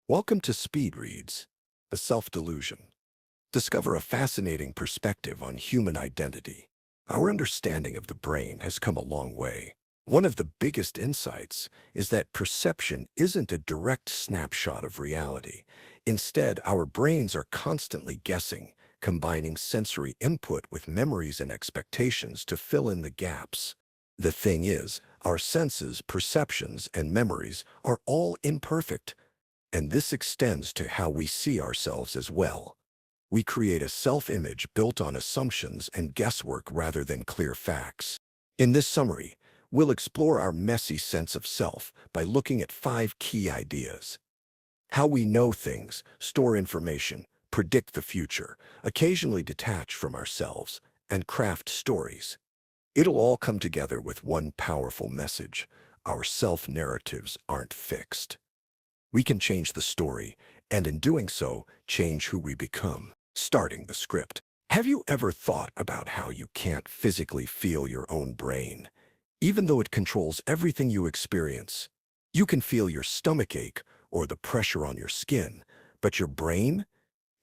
Welcome to Speed Reads, a self-delusion. Discover a fascinating perspective on human identity. Our understanding of the brain has come a long way. One of the biggest insights is that perception isn't a direct snapshot of reality. Instead, our brains are constantly guessing, combining sensory input with memories and expectations to fill in the gaps. The thing is, our senses, perceptions, and memories are all imperfect, and this extends to how we see ourselves as well. We create a self-image built on assumptions and guesswork rather than clear facts. In this summary, we'll explore our messy sense of self by looking at 5 key ideas. How we know things, store information, predict the future, occasionally detach from ourselves, and craft stories. It'll all come together with one powerful message: our self-narratives aren't fixed. We can change the story, and in doing so, change who we become. Starting the script. Have you ever thought about how you can't physically feel your own brain, even though it controls everything you experience? You can feel your stomach ache or the pressure on your skin, but your brain?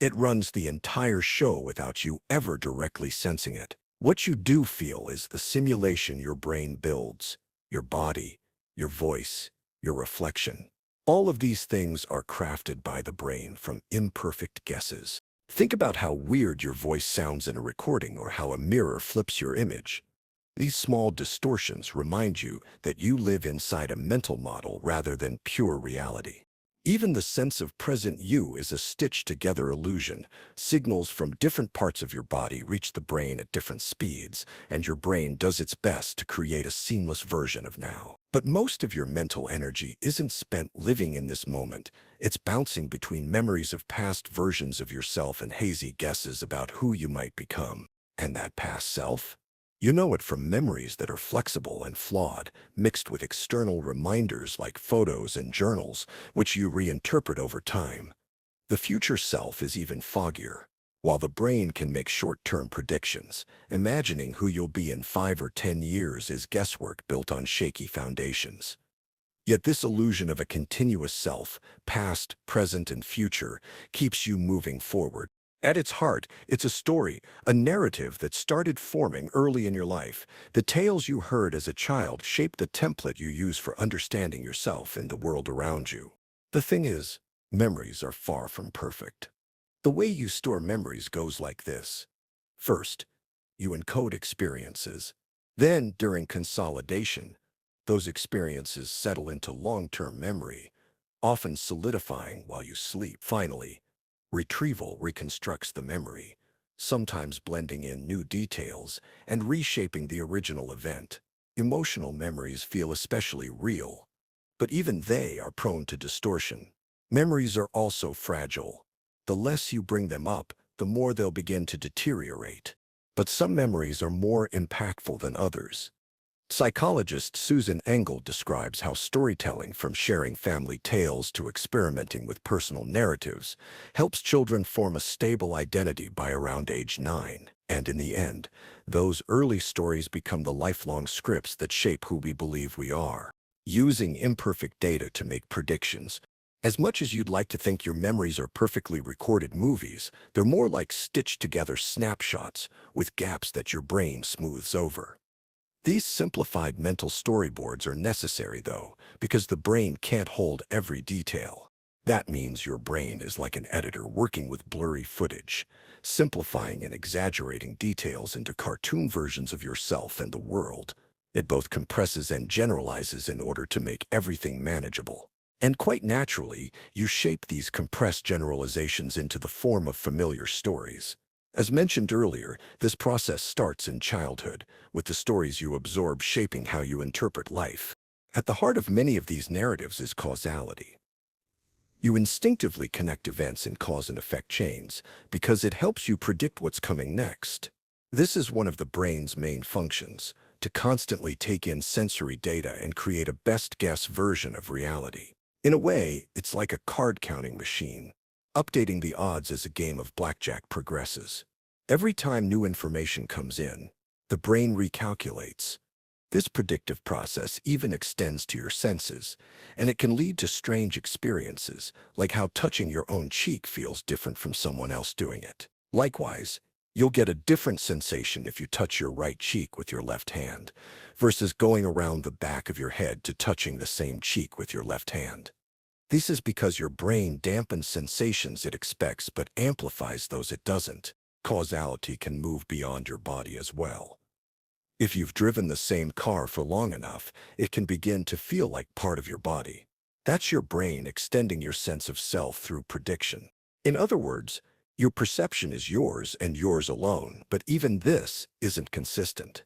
It runs the entire show without you ever directly sensing it. What you do feel is the simulation your brain builds: your body, your voice, your reflection. All of these things are crafted by the brain from imperfect guesses. Think about how weird your voice sounds in a recording or how a mirror flips your image. These small distortions remind you that you live inside a mental model rather than pure reality. Even the sense of present you is a stitched-together illusion. Signals from different parts of your body reach the brain at different speeds, and your brain does its best to create a seamless version of now. But most of your mental energy isn't spent living in this moment. It's bouncing between memories of past versions of yourself and hazy guesses about who you might become. And that past self? You know it from memories that are flexible and flawed, mixed with external reminders like photos and journals, which you reinterpret over time. The future self is even foggier. While the brain can make short-term predictions, imagining who you'll be in 5 or 10 years is guesswork built on shaky foundations. Yet this illusion of a continuous self, past, present, and future, keeps you moving forward. At its heart, it's a story, a narrative that started forming early in your life. The tales you heard as a child shaped the template you use for understanding yourself and the world around you. The thing is, memories are far from perfect. The way you store memories goes like this. First, you encode experiences. Then, during consolidation, those experiences settle into long-term memory, often solidifying while you sleep. Finally, retrieval reconstructs the memory, sometimes blending in new details and reshaping the original event. Emotional memories feel especially real, but even they are prone to distortion. Memories are also fragile. The less you bring them up, the more they'll begin to deteriorate. But some memories are more impactful than others. Psychologist Susan Engel describes how storytelling, from sharing family tales to experimenting with personal narratives, helps children form a stable identity by around age 9. And in the end, those early stories become the lifelong scripts that shape who we believe we are. Using imperfect data to make predictions. As much as you'd like to think your memories are perfectly recorded movies, they're more like stitched-together snapshots with gaps that your brain smooths over. These simplified mental storyboards are necessary, though, because the brain can't hold every detail. That means your brain is like an editor working with blurry footage, simplifying and exaggerating details into cartoon versions of yourself and the world. It both compresses and generalizes in order to make everything manageable. And quite naturally, you shape these compressed generalizations into the form of familiar stories. As mentioned earlier, this process starts in childhood, with the stories you absorb shaping how you interpret life. At the heart of many of these narratives is causality. You instinctively connect events in cause and effect chains because it helps you predict what's coming next. This is one of the brain's main functions, to constantly take in sensory data and create a best-guess version of reality. In a way, it's like a card-counting machine, updating the odds as a game of blackjack progresses. Every time new information comes in, the brain recalculates. This predictive process even extends to your senses, and it can lead to strange experiences, like how touching your own cheek feels different from someone else doing it. Likewise, you'll get a different sensation if you touch your right cheek with your left hand, versus going around the back of your head to touching the same cheek with your left hand. This is because your brain dampens sensations it expects but amplifies those it doesn't. Causality can move beyond your body as well. If you've driven the same car for long enough, it can begin to feel like part of your body. That's your brain extending your sense of self through prediction. In other words, your perception is yours and yours alone, but even this isn't consistent.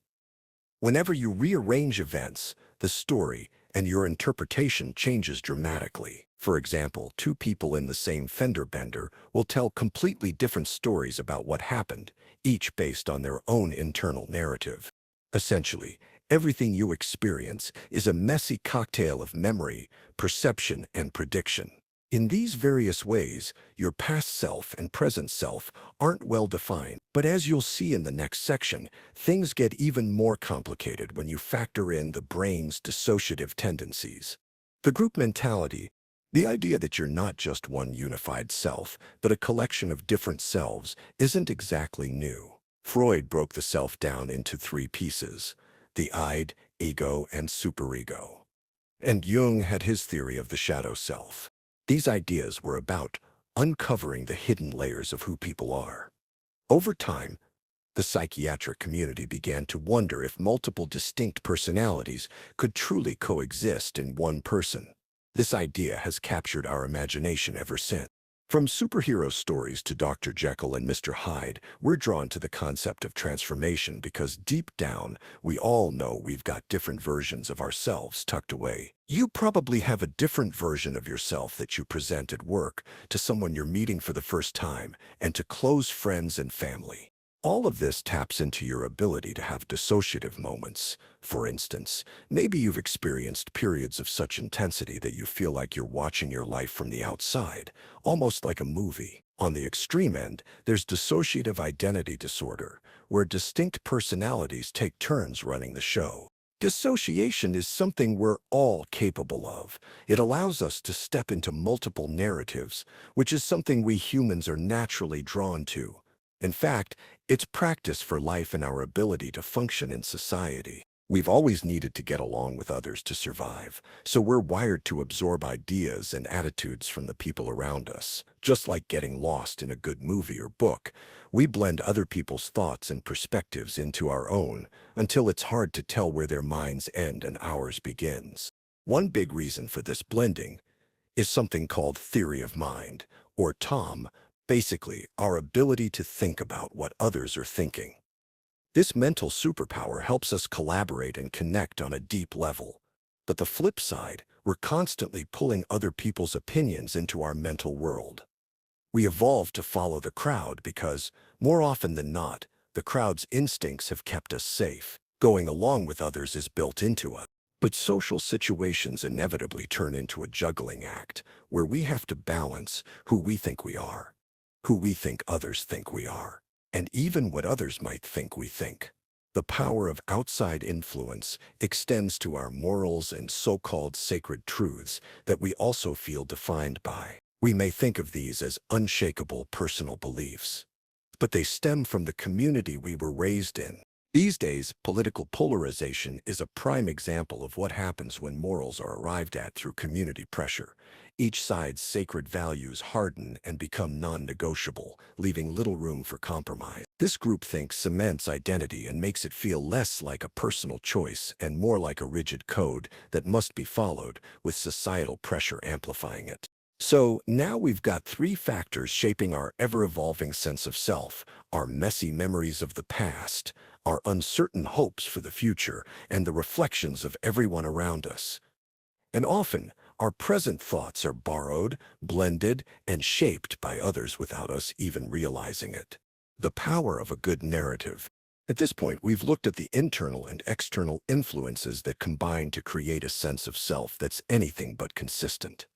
Whenever you rearrange events, the story and your interpretation changes dramatically. For example, two people in the same fender bender will tell completely different stories about what happened, each based on their own internal narrative. Essentially, everything you experience is a messy cocktail of memory, perception, and prediction. In these various ways, your past self and present self aren't well defined, but as you'll see in the next section, things get even more complicated when you factor in the brain's dissociative tendencies. The group mentality, the idea that you're not just one unified self, but a collection of different selves, isn't exactly new. Freud broke the self down into three pieces: the id, ego, and superego. And Jung had his theory of the shadow self. These ideas were about uncovering the hidden layers of who people are. Over time, the psychiatric community began to wonder if multiple distinct personalities could truly coexist in one person. This idea has captured our imagination ever since. From superhero stories to Dr. Jekyll and Mr. Hyde, we're drawn to the concept of transformation because deep down, we all know we've got different versions of ourselves tucked away. You probably have a different version of yourself that you present at work, to someone you're meeting for the first time, and to close friends and family. All of this taps into your ability to have dissociative moments. For instance, maybe you've experienced periods of such intensity that you feel like you're watching your life from the outside, almost like a movie. On the extreme end, there's dissociative identity disorder, where distinct personalities take turns running the show. Dissociation is something we're all capable of. It allows us to step into multiple narratives, which is something we humans are naturally drawn to. In fact, it's practice for life and our ability to function in society. We've always needed to get along with others to survive, so we're wired to absorb ideas and attitudes from the people around us. Just like getting lost in a good movie or book, we blend other people's thoughts and perspectives into our own until it's hard to tell where their minds end and ours begins. One big reason for this blending is something called theory of mind, or TOM, basically our ability to think about what others are thinking. This mental superpower helps us collaborate and connect on a deep level. But the flip side, we're constantly pulling other people's opinions into our mental world. We evolved to follow the crowd because, more often than not, the crowd's instincts have kept us safe. Going along with others is built into us. But social situations inevitably turn into a juggling act, where we have to balance who we think we are, who we think others think we are, and even what others might think we think. The power of outside influence extends to our morals and so-called sacred truths that we also feel defined by. We may think of these as unshakable personal beliefs, but they stem from the community we were raised in. These days, political polarization is a prime example of what happens when morals are arrived at through community pressure. Each side's sacred values harden and become non-negotiable, leaving little room for compromise. This groupthink cements identity and makes it feel less like a personal choice and more like a rigid code that must be followed, with societal pressure amplifying it. So now we've got three factors shaping our ever-evolving sense of self: our messy memories of the past, our uncertain hopes for the future, and the reflections of everyone around us. And often, our present thoughts are borrowed, blended, and shaped by others without us even realizing it. The power of a good narrative. At this point, we've looked at the internal and external influences that combine to create a sense of self that's anything but consistent.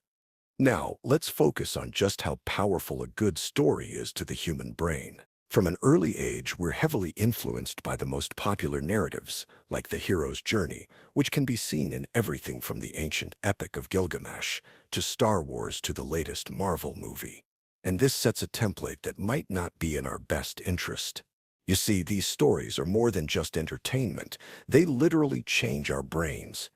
Now, let's focus on just how powerful a good story is to the human brain. From an early age, we're heavily influenced by the most popular narratives, like the hero's journey, which can be seen in everything from the ancient epic of Gilgamesh to Star Wars to the latest Marvel movie. And this sets a template that might not be in our best interest. You see, these stories are more than just entertainment. They literally change our brains.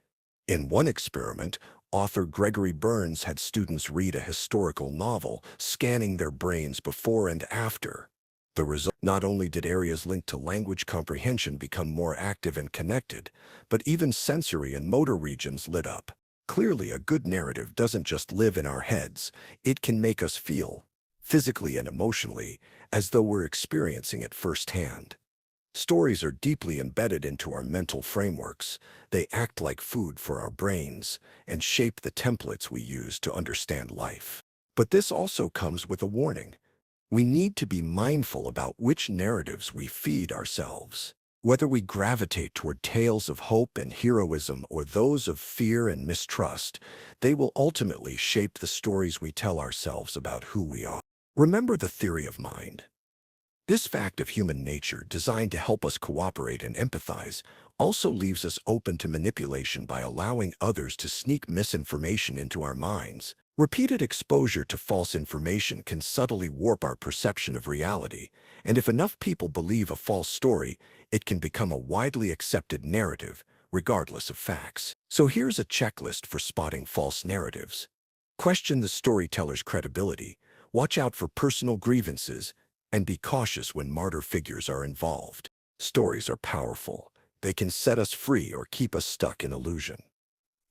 In one experiment, author Gregory Burns had students read a historical novel, scanning their brains before and after. The result, not only did areas linked to language comprehension become more active and connected, but even sensory and motor regions lit up. Clearly, a good narrative doesn't just live in our heads. It can make us feel, physically and emotionally, as though we're experiencing it firsthand. Stories are deeply embedded into our mental frameworks. They act like food for our brains and shape the templates we use to understand life. But this also comes with a warning. We need to be mindful about which narratives we feed ourselves. Whether we gravitate toward tales of hope and heroism or those of fear and mistrust, they will ultimately shape the stories we tell ourselves about who we are. Remember the theory of mind. This fact of human nature, designed to help us cooperate and empathize, also leaves us open to manipulation by allowing others to sneak misinformation into our minds. Repeated exposure to false information can subtly warp our perception of reality, and if enough people believe a false story, it can become a widely accepted narrative, regardless of facts. So here's a checklist for spotting false narratives. Question the storyteller's credibility, watch out for personal grievances, and be cautious when martyr figures are involved. Stories are powerful. They can set us free or keep us stuck in illusion.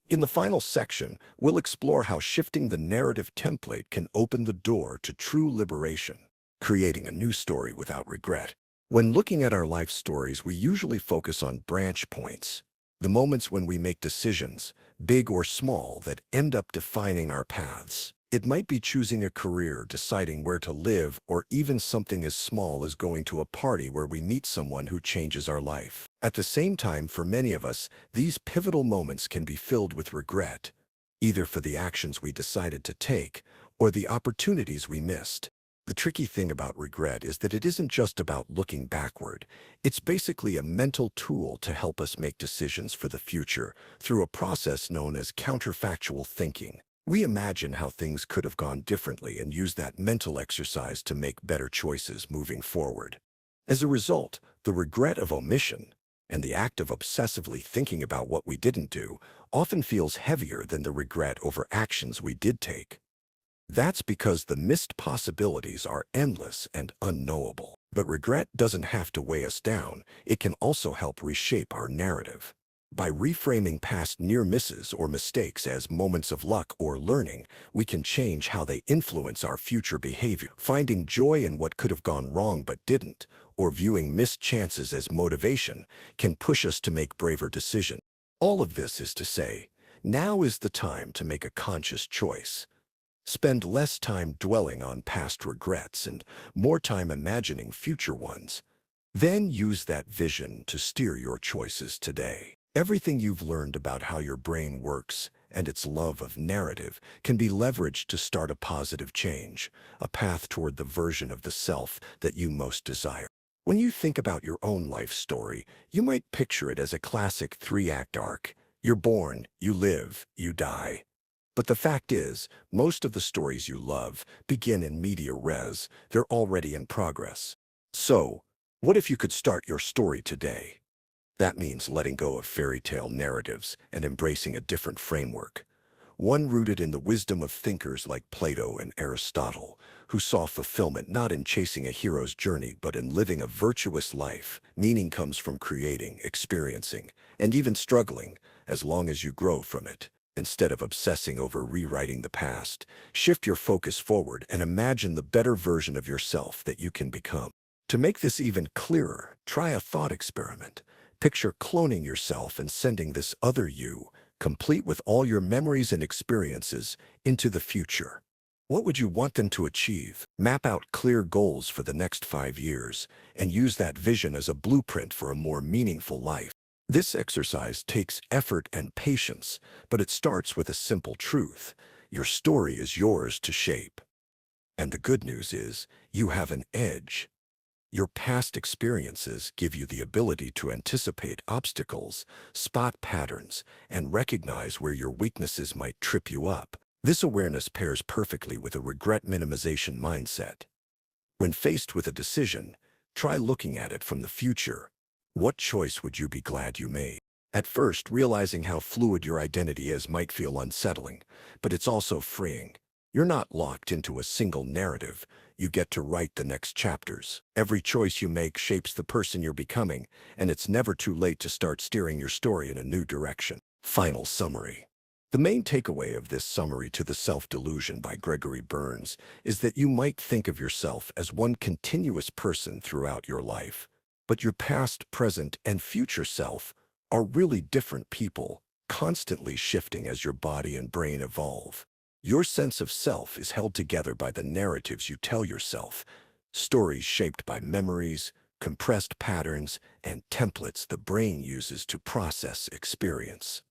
In the final section, we'll explore how shifting the narrative template can open the door to true liberation, creating a new story without regret. When looking at our life stories, we usually focus on branch points, the moments when we make decisions, big or small, that end up defining our paths. It might be choosing a career, deciding where to live, or even something as small as going to a party where we meet someone who changes our life. At the same time, for many of us, these pivotal moments can be filled with regret, either for the actions we decided to take or the opportunities we missed. The tricky thing about regret is that it isn't just about looking backward. It's basically a mental tool to help us make decisions for the future through a process known as counterfactual thinking. We imagine how things could have gone differently and use that mental exercise to make better choices moving forward. As a result, the regret of omission and the act of obsessively thinking about what we didn't do often feels heavier than the regret over actions we did take. That's because the missed possibilities are endless and unknowable. But regret doesn't have to weigh us down. It can also help reshape our narrative. By reframing past near misses or mistakes as moments of luck or learning, we can change how they influence our future behavior. Finding joy in what could have gone wrong but didn't, or viewing missed chances as motivation, can push us to make braver decisions. All of this is to say, now is the time to make a conscious choice. Spend less time dwelling on past regrets and more time imagining future ones. Then use that vision to steer your choices today. Everything you've learned about how your brain works and its love of narrative can be leveraged to start a positive change, a path toward the version of the self that you most desire. When you think about your own life story, you might picture it as a classic 3-act arc. You're born, you live, you die. But the fact is, most of the stories you love begin in media res. They're already in progress. So, what if you could start your story today? That means letting go of fairy tale narratives and embracing a different framework, one rooted in the wisdom of thinkers like Plato and Aristotle, who saw fulfillment not in chasing a hero's journey but in living a virtuous life. Meaning comes from creating, experiencing, and even struggling, as long as you grow from it. Instead of obsessing over rewriting the past, shift your focus forward and imagine the better version of yourself that you can become. To make this even clearer, try a thought experiment. Picture cloning yourself and sending this other you, complete with all your memories and experiences, into the future. What would you want them to achieve? Map out clear goals for the next 5 years and use that vision as a blueprint for a more meaningful life. This exercise takes effort and patience, but it starts with a simple truth. Your story is yours to shape. And the good news is, you have an edge. Your past experiences give you the ability to anticipate obstacles, spot patterns, and recognize where your weaknesses might trip you up. This awareness pairs perfectly with a regret minimization mindset. When faced with a decision, try looking at it from the future. What choice would you be glad you made? At first, realizing how fluid your identity is might feel unsettling, but it's also freeing. You're not locked into a single narrative. You get to write the next chapters. Every choice you make shapes the person you're becoming, and it's never too late to start steering your story in a new direction. Final summary. The main takeaway of this summary to the self-delusion by Gregory Burns is that you might think of yourself as one continuous person throughout your life, but your past, present, and future self are really different people, constantly shifting as your body and brain evolve. Your sense of self is held together by the narratives you tell yourself, stories shaped by memories, compressed patterns, and templates the brain uses to process experience.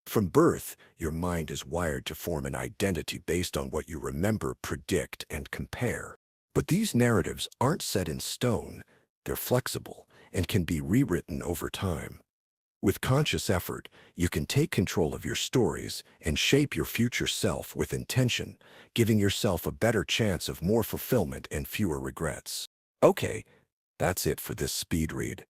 From birth, your mind is wired to form an identity based on what you remember, predict, and compare. But these narratives aren't set in stone. They're flexible and can be rewritten over time. With conscious effort, you can take control of your stories and shape your future self with intention, giving yourself a better chance of more fulfillment and fewer regrets. Okay, that's it for this speed read.